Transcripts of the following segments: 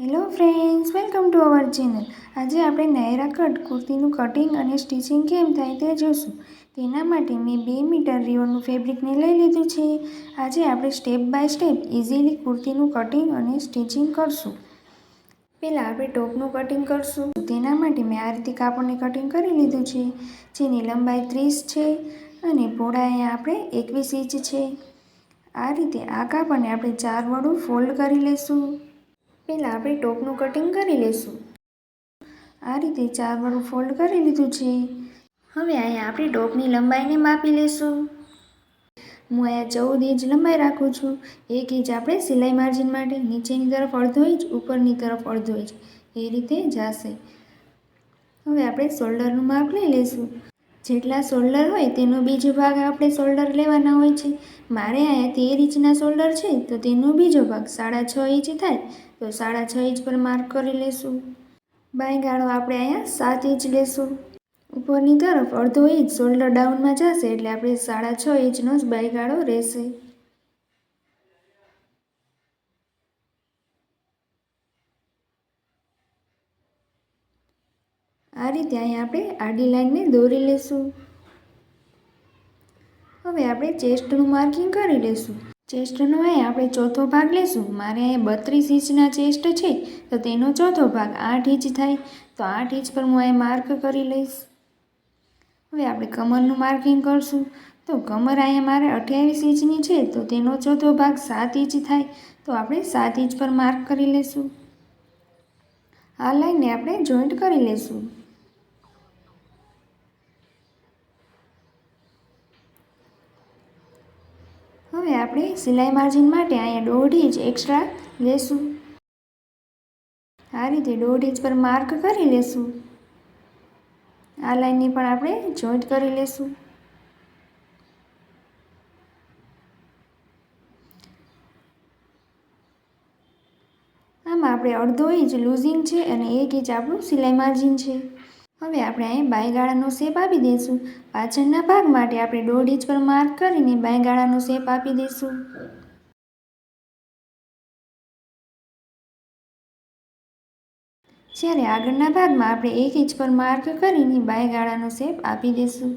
Hello friends, welcome to our channel. આજે આપણે Naira cut કુર્તીનું cutting અને સ્ટિચિંગ કેમ થાય તે જોશું. તેના માટે મેં 2 મીટર રિયોનનું ફેબ્રિકને લઈ લીધું છે. આજે આપણે સ્ટેપ બાય સ્ટેપ ઇઝીલી કુર્તીનું કટિંગ અને સ્ટિચિંગ કરશું. પહેલાં આપણે ટોપનું કટિંગ કરશું. તેના માટે મેં આ રીતે કાપડને કટિંગ કરી લીધું છે, જેની લંબાઈ 30 છે અને પહોળાઈ આપણે 21 ઇંચ છે. આ રીતે આ કાપડને આપણે 4 વડું ફોલ્ડ કરી લઈશું. પહેલાં આપણે ટોપનું કટિંગ કરી લઈશું. આ રીતે 4 વડું ફોલ્ડ કરી લીધું છે. હવે અહીંયા આપણે ટોપની લંબાઈને માપી લઈશું. હું અહીંયા 14 ઇંચ લંબાઈ રાખું છું. 1 ઇંચ આપણે સિલાઈ માર્જિન માટે, નીચેની તરફ અડધો ઇંચ, ઉપરની તરફ અડધો ઇંચ, એ રીતે જશે. હવે આપણે શોલ્ડરનું માપ લઈ લઈશું. જેટલા શોલ્ડર હોય તેનો બીજો ભાગ આપણે શોલ્ડર લેવાના હોય છે. મારે અહીંયા 13 ઇંચના શોલ્ડર છે, તો તેનો બીજો ભાગ 6.5 ઇંચ થાય, તો 6.5 ઇંચ પર માર્ક કરી લેશું. બાયગાળો આપણે અહીંયા 7 ઇંચ લેશું. ઉપરની તરફ અડધો ઇંચ શોલ્ડર ડાઉનમાં જશે, એટલે આપણે 6.5 ઇંચનો જ બાયગાળો રહેશે. આ રીતે અહીંયા આપણે આડી લાઈનને દોરી લેશું. હવે આપણે ચેસ્ટનું માર્કિંગ કરી લેશું. ચેસ્ટનો અહીંયા આપણે ચોથો ભાગ લેશું. મારે અહીંયા 32 ઇંચના ચેસ્ટ છે, તો તેનો ચોથો ભાગ 8 ઇંચ થાય, તો 8 ઇંચ પર હું અહીંયા માર્ક કરી લઈશ. હવે આપણે કમરનું માર્કિંગ કરશું. તો કમર અહીંયા મારે 28 ઇંચની છે, તો તેનો ચોથો ભાગ 7 ઇંચ થાય, તો આપણે 7 ઇંચ પર માર્ક કરી લઈશું. આ લાઈનને આપણે જોઈન્ટ કરી લઈશું. હવે આપણે સિલાઈ માર્જિન માટે અહીંયા 1.5 ઇંચ એક્સ્ટ્રા લેશું. આ રીતે 1.5 ઇંચ પર માર્ક કરી લેશું. આ લાઈનની પણ આપણે જોઈન્ટ કરી લેશું. આમાં આપણે અડધો ઇંચ લૂઝિંગ છે અને 1 ઇંચ આપણું સિલાઈ માર્જિન છે. હવે આપણે અહીં બાયગાળાનો શેપ આપી દઈશું. પાછળના ભાગ માટે આપણે 1.5 ઇંચ પર માર્ક કરીને બાયગાળાનો શેપ આપી દઈશું. જ્યારે આગળના ભાગમાં આપણે 1 ઇંચ પર માર્ક કરીને બાયગાળાનો શેપ આપી દઈશું.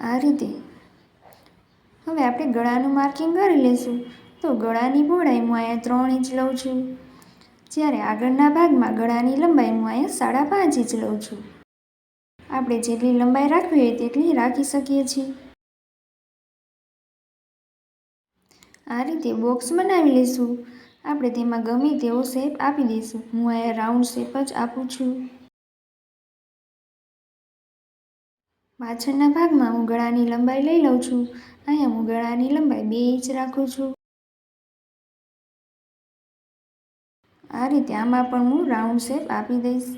આ રીતે. હવે આપણે ગળાનું માર્કિંગ કરી લઈશું. તો ગળાની પહોળાઈ હું અહીંયા 3 ઇંચ લઉં છું. જ્યારે આગળના ભાગમાં ગળાની લંબાઈ હું અહીંયા 5.5 ઇંચ લઉં છું. આપણે જેટલી લંબાઈ રાખવી હોય તેટલી રાખી શકીએ છીએ. આ રીતે બોક્સ બનાવી લઈશું. આપણે તેમાં ગમે તેવો શેપ આપી દઈશું. હું અહીંયા રાઉન્ડ શેપ જ આપું છું. પાછળના ભાગમાં હું ગળાની લંબાઈ લઈ લઉં છું. અહીંયા હું ગળાની લંબાઈ 2 ઇંચ રાખું છું. આ રીતે આમાં પણ હું રાઉન્ડ શેપ આપી દઈશ.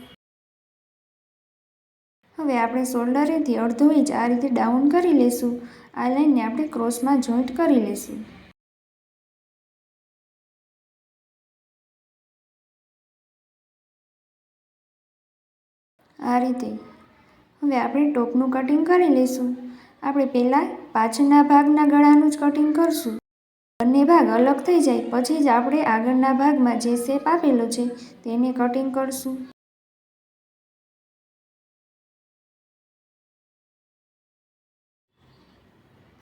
હવે આપણે શોલ્ડરેથી અડધો ઇંચ આ રીતે ડાઉન કરી લઈશું. આ લાઈનને આપણે ક્રોસમાં જોઈન્ટ કરી લઈશું. આ રીતે. હવે આપણે ટોપનું કટિંગ કરી લઈશું. આપણે પહેલાં પાછળના ભાગના ગળાનું જ કટિંગ કરશું. બંને ભાગ અલગ થઈ જાય પછી જ આપણે આગળના ભાગમાં જે શેપ આપેલો છે તેને કટિંગ કરશું.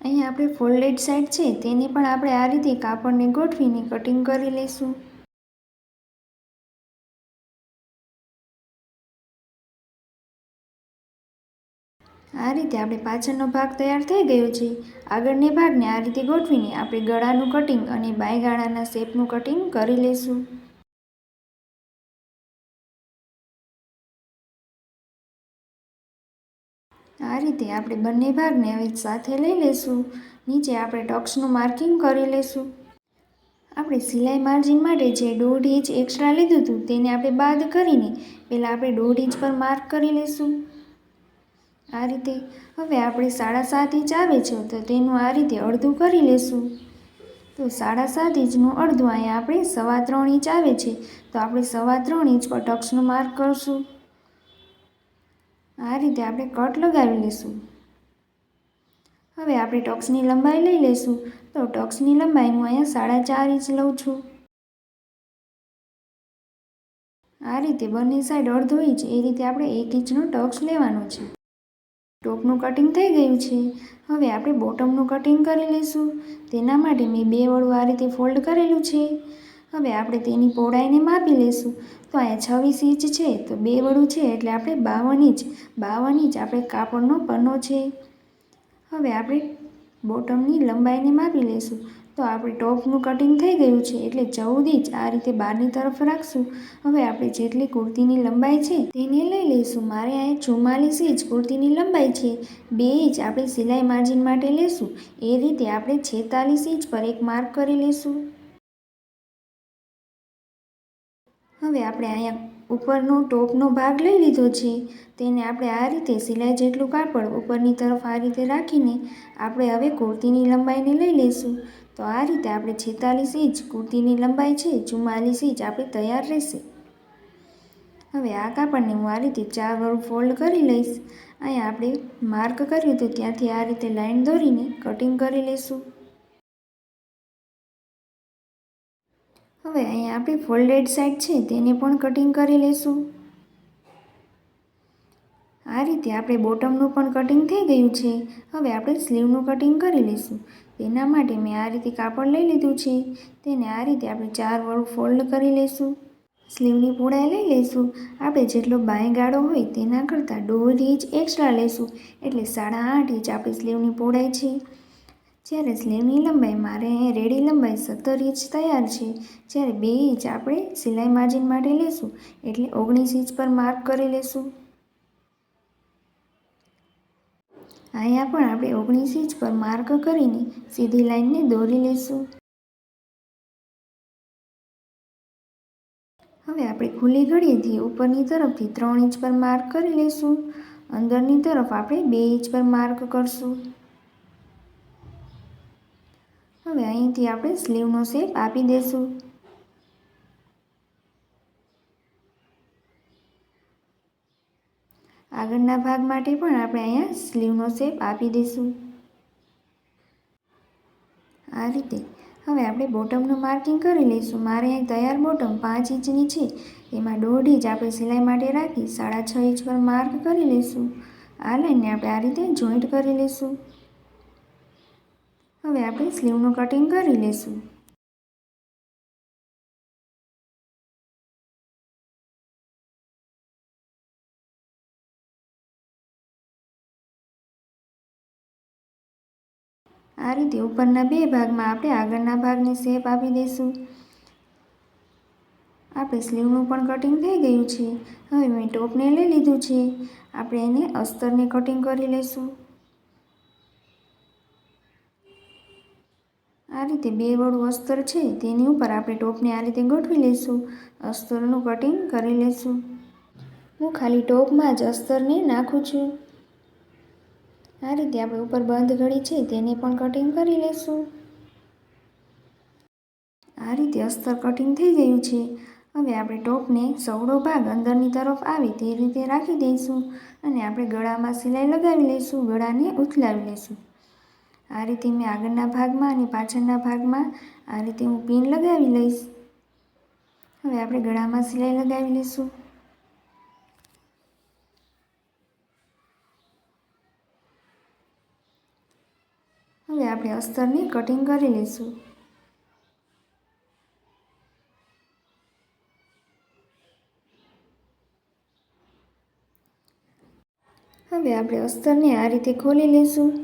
અહીંયા આપણે ફોલ્ડેડ સાઈડ છે તેને પણ આપણે આ રીતે કાપડને ગોઠવીને કટિંગ કરી લઈશું. આ રીતે આપણે પાછળનો ભાગ તૈયાર થઈ ગયો છે. આગળના ભાગને આ રીતે ગોઠવીને આપણે ગળાનું કટિંગ અને બાયગાળાના શેપનું કટિંગ કરી લઈશું. આ રીતે આપણે બંને ભાગને હવે સાથે લઈ લઈશું. નીચે આપણે ટક્સનું માર્કિંગ કરી લઈશું. આપણે સિલાઈ માર્જિન માટે જે 1.5 ઇંચ એક્સ્ટ્રા લીધું હતું તેને આપણે બાદ કરીને પહેલાં આપણે 1.5 ઇંચ પર માર્ક કરી લઈશું. આ રીતે. હવે આપણે 7.5 ઇંચ આવે છે, તો તેનું આ રીતે અડધું કરી લઈશું. તો 7.5 ઇંચનું અડધું અહીંયા આપણે 3.25 ઇંચ આવે છે, તો આપણે 3.25 ઇંચ પર ટક્સનું માર્ક કરશું. આ રીતે આપણે કટ લગાવી લઈશું. હવે આપણે ટક્સની લંબાઈ લઈ લઈશું. તો ટક્સની લંબાઈ હું અહીંયા 4.5 ઇંચ લઉં છું. આ રીતે બંને સાઈડ અડધો ઇંચ એ રીતે આપણે 1 ઇંચનો ટક્સ લેવાનો છે. ટોપનું કટિંગ થઈ ગયું છે. હવે આપણે બોટમનું કટિંગ કરી લઈશું. તેના માટે મેં 2 વડું આ રીતે ફોલ્ડ કરેલું છે. હવે આપણે તેની પહોળાઈને માપી લઈશું. તો અહીંયા 26 ઇંચ છે, તો 2 વડું છે એટલે આપણે 52 ઇંચ. 52 ઇંચ આપણે કાપડનો પન્નો છે. હવે આપણે બોટમની લંબાઈને માપી લઈશું. તો આપણે ટોપનું કટિંગ થઈ ગયું છે એટલે 14 ઇંચ આ રીતે બહારની તરફ રાખશું. હવે આપણે જેટલી કુર્તીની લંબાઈ છે તેને લઈ લઈશું. મારે અહીંયા 44 ઇંચ કુર્તીની લંબાઈ છે. 2 ઇંચ આપણે સિલાઈ માર્જિન માટે લેશું. એ રીતે આપણે 46 ઇંચ પર એક માર્ક કરી લઈશું. હવે આપણે અહીંયા ઉપરનો ટોપનો ભાગ લઈ લીધો છે. તેને આપણે આ રીતે સિલાઈ જેટલું કાપડ ઉપરની તરફ આ રીતે રાખીને આપણે હવે કુર્તીની લંબાઈને લઈ લઈશું. તો આ રીતે આપણે 46 ઇંચ કુર્તીની લંબાઈ છે, 44 ઇંચ આપણે તૈયાર રહેશે. હવે આ કાપડને હું આ રીતે 4 વડું ફોલ્ડ કરી લઈશ. અહીંયા આપણે માર્ક કર્યું તો ત્યાંથી આ રીતે લાઈન દોરીને કટિંગ કરી લઈશું. હવે અહીંયા આપણી ફોલ્ડેડ સાઈડ છે તેને પણ કટિંગ કરી લઈશું. આ રીતે આપણે બોટમનું પણ કટિંગ થઈ ગયું છે. હવે આપણે સ્લીવનું કટિંગ કરી લઈશું. તેના માટે મેં આ રીતે કાપડ લઈ લીધું છે. તેને આ રીતે આપણે 4 વડું ફોલ્ડ કરી લઈશું. સ્લીવની પહોળાઈ લઈ લઈશું. આપણે જેટલો બાંય ગાળો હોય તેના કરતાં 1.5 ઇંચ એક્સ્ટ્રા લઈશું એટલે 8.5 ઇંચ આપણી સ્લીવની પહોળાઈ છે. જ્યારે સ્લીવની લંબાઈ મારે અહીંયા રેડી લંબાઈ 17 ઇંચ તૈયાર છે. જ્યારે 2 ઇંચ આપણે સિલાઈ માર્જિન માટે લેશું એટલે 19 ઇંચ પર માર્ક કરી લેશું. અહીંયા પણ આપણે 19 ઇંચ પર માર્ક કરીને સીધી લાઈનને દોરી લેશું. હવે આપણે ખુલ્લી ઘડીથી ઉપરની તરફથી 3 ઇંચ પર માર્ક કરી લેશું. અંદરની તરફ આપણે 2 ઇંચ પર માર્ક કરશું. હવે અહીંથી આપણે સ્લીવનો શેપ આપી દઈશું. આગળના ભાગ માટે પણ આપણે અહીંયા સ્લીવનો શેપ આપી દઈશું. આ રીતે હવે આપણે બોટમનું માર્કિંગ કરી લઈશું. મારે અહીં તૈયાર બોટમ 5 ઇંચની છે. એમાં 1.5 ઇંચ આપણે સિલાઈ માટે રાખી 6.5 ઇંચ પર માર્ક કરી લઈશું. આ લાઈનને આપણે આ રીતે જોઈન્ટ કરી લઈશું. હવે આપણે સ્લીવનું કટિંગ કરી લઈશું. આ રીતે ઉપરના 2 ભાગમાં આપણે આગળના ભાગને શેપ આપી દઈશું. આપણે સ્લીવનું પણ કટિંગ થઈ ગયું છે. હવે મેં ટોપને લઈ લીધું છે. આપણે એને અસ્તરને કટિંગ કરી લઈશું. આ રીતે 2 વડું અસ્તર છે તેની ઉપર આપણે ટોપને આ રીતે ગોઠવી લઈશું. અસ્તરનું કટિંગ કરી લઈશું. હું ખાલી ટોપમાં જ અસ્તરને નાખું છું. આ રીતે આપણે ઉપર બંધ ઘડી છે તેને પણ કટિંગ કરી લઈશું. આ રીતે અસ્તર કટિંગ થઈ ગયું છે. હવે આપણે ટોપને સવડો ભાગ અંદરની તરફ આવે તે રીતે રાખી દઈશું અને આપણે ગળામાં સિલાઈ લગાવી લઈશું. ગળાને ઉથલાવી લઈશું. આ રીતે મેં આગળના ભાગમાં અને પાછળના ભાગમાં આ રીતે હું પિન લગાવી લઈશ. હવે આપણે ગળામાં સિલાઈ લગાવી લઈશું. હવે આપણે અસ્તરને કટિંગ કરી લઈશું. હવે આપણે અસ્તરને આ રીતે ખોલી લઈશું.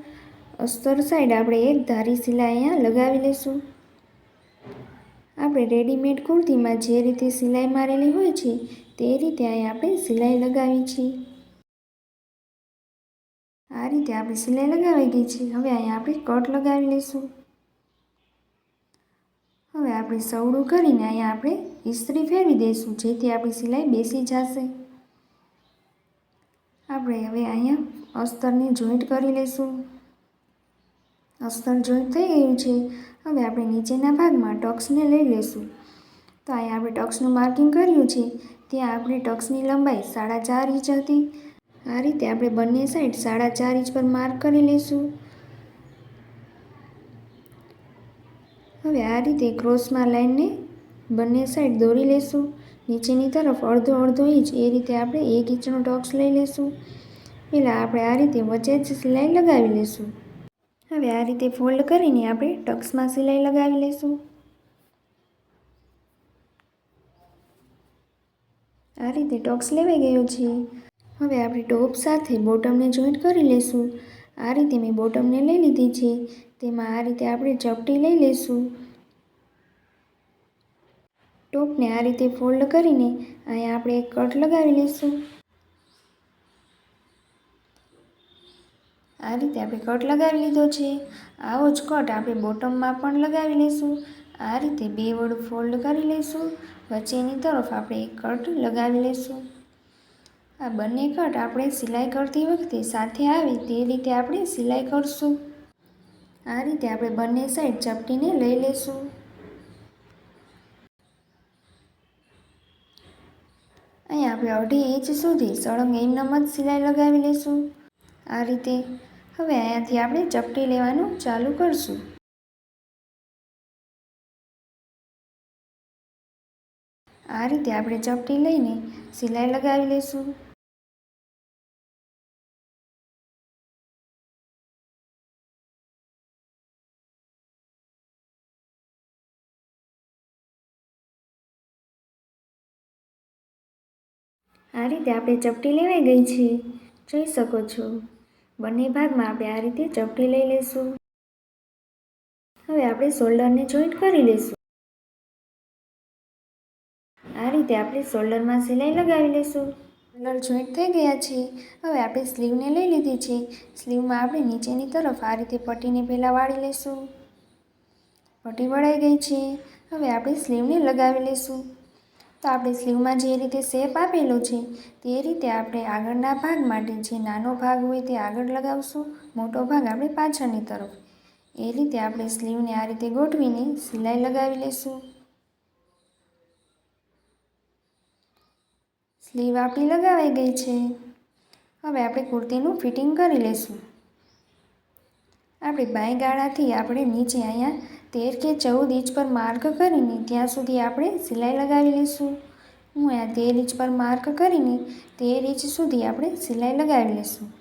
અસ્તર સાઈડ આપણે એક ધારી સિલાઈ અહીંયા લગાવી લઈશું. આપણે રેડીમેડ કુર્તીમાં જે રીતે સિલાઈ મારેલી હોય છે તે રીતે અહીંયા આપણે સિલાઈ લગાવી છે. આ રીતે આપણી સિલાઈ લગાવી ગઈ છે. હવે અહીંયા આપણે કટ લગાવી લઈશું. હવે આપણે સવડું કરીને અહીંયા આપણે ઇસ્ત્રી ફેરવી દઈશું જેથી આપણી સિલાઈ બેસી જશે. આપણે હવે અહીંયા અસ્તરને જોઈન્ટ કરી લઈશું. અસ્તર જોઈન્ટ થઈ ગયું છે. હવે આપણે નીચેના ભાગમાં ટક્સને લઈ લઈશું. તો અહીંયા આપણે ટક્સનું માર્કિંગ કર્યું છે. ત્યાં આપણે ટક્સની લંબાઈ 4.5 ઇંચ હતી. આ રીતે આપણે બંને સાઈડ 4.5 ઇંચ પર માર્ક કરી લઈશું. હવે આ રીતે ક્રોસમાં લાઈનને બંને સાઈડ દોરી લેશું. નીચેની તરફ અડધો અડધો ઇંચ એ રીતે આપણે 1 ઇંચનો ટક્સ લઈ લેશું. પહેલાં આપણે આ રીતે વચ્ચે જ સિલાઈ લગાવી લેશું. હવે આ રીતે ફોલ્ડ કરીને આપણે ટક્સમાં સિલાઈ લગાવી લેશું. આ રીતે ટક્સ લેવાઈ ગયો છે. હવે આપણે ટોપ સાથે બોટમને જોઈન્ટ કરી લેશું. આ રીતે મેં બોટમને લઈ લીધી છે. તેમાં આ રીતે આપણે ચપટી લઈ લેશું. ટોપને આ રીતે ફોલ્ડ કરીને અહીંયા આપણે એક કટ લગાવી લઈશું. આ રીતે આપણે કટ લગાવી લીધો છે. આવો જ કટ આપણે બોટમમાં પણ લગાવી લઈશું. આ રીતે 2 વડું ફોલ્ડ કરી લઈશું. વચ્ચેની તરફ આપણે એક કટ લગાવી લઈશું. આ બંને કટ આપણે સિલાઈ કરતી વખતે સાથે આવે તે રીતે આપણે સિલાઈ કરશું. આ રીતે આપણે બંને સાઈડ ચપટીને લઈ લઈશું. અહીંયા આપણે 1.5 ઇંચ સુધી સળંગ એમનેમ જ સિલાઈ લગાવી લઈશું. આ રીતે હવે અહીંયાથી આપણે ચપટી લેવાનું ચાલુ કરશું. આ રીતે આપણે ચપટી લઈને સિલાઈ લગાવી લઈશું. આ રીતે આપણે ચપટી લેવાઈ ગઈ છે, જોઈ શકો છો. બંને ભાગમાં આપણે આ રીતે ચપટી લઈ લઈશું. હવે આપણે શોલ્ડરને જોઈન્ટ કરી લઈશું. આ રીતે આપણે શોલ્ડરમાં સિલાઈ લગાવી લઈશું. શોલ્ડર જોઈન્ટ થઈ ગયા છે. હવે આપણે સ્લીવને લઈ લીધી છે. સ્લીવમાં આપણે નીચેની તરફ આ રીતે પટ્ટીને પહેલાં વાળી લઈશું. પટ્ટી વળાઈ ગઈ છે. હવે આપણે સ્લીવને લગાવી લઈશું. તો આપણે સ્લીવમાં જે રીતે શેપ આપેલો છે તે રીતે આપણે આગળના ભાગ માટે જે નાનો ભાગ હોય તે આગળ લગાવશું, મોટો ભાગ આપણે પાછળની તરફ. એ રીતે આપણે સ્લીવને આ રીતે ગોઠવીને સિલાઈ લગાવી લઈશું. સ્લીવ આપણી લગાવાઈ ગઈ છે. હવે આપણે કુર્તીનું ફિટિંગ કરી લઈશું. આપણે બાંય ગાળાથી આપણે નીચે અહીંયા 13 કે 14 ઇંચ પર માર્ક કરીને ત્યાં સુધી આપણે સિલાઈ લગાવી લઈશું. હું અહીંયા 13 ઇંચ પર માર્ક કરીને 13 ઇંચ સુધી આપણે સિલાઈ લગાવી લઈશું.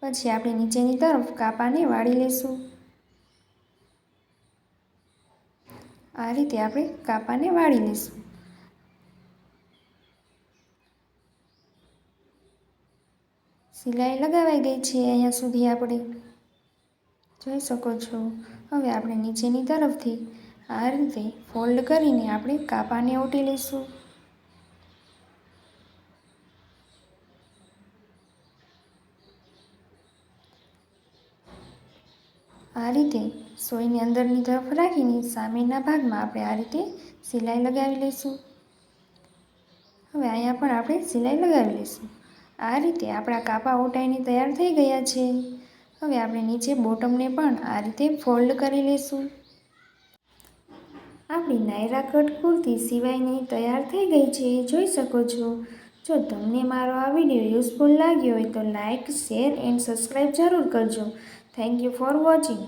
પછી આપણે નીચેની તરફ કાપાને વાળી લઈશું. આ રીતે આપણે કાપાને વાળી લઈશું. સિલાઈ લગાવાઈ ગઈ છે અહીંયા સુધી આપણે જોઈ શકો છો. હવે આપણે નીચેની તરફથી આ રીતે ફોલ્ડ કરીને આપણે કાપાને ઓટી લઈશું. આ રીતે સોયની અંદરની તરફ રાખીને સામેના ભાગમાં આપણે આ રીતે સિલાઈ લગાવી લઈશું. હવે અહીંયા પણ આપણે સિલાઈ લગાવી લઈશું. આ રીતે આપણા કાપા ઓટાઈને તૈયાર થઈ ગયા છે. હવે આપણે નીચે બોટમને પણ આ રીતે ફોલ્ડ કરી લઈશું. આપણી નાયરા કટ કુર્તી સિવાયની તૈયાર થઈ ગઈ છે, જોઈ શકો છો. જો તમને મારો આ વિડીયો યુઝફુલ લાગ્યો હોય તો લાઇક, શેર એન્ડ સબસ્ક્રાઈબ જરૂર કરજો. Thank you for watching.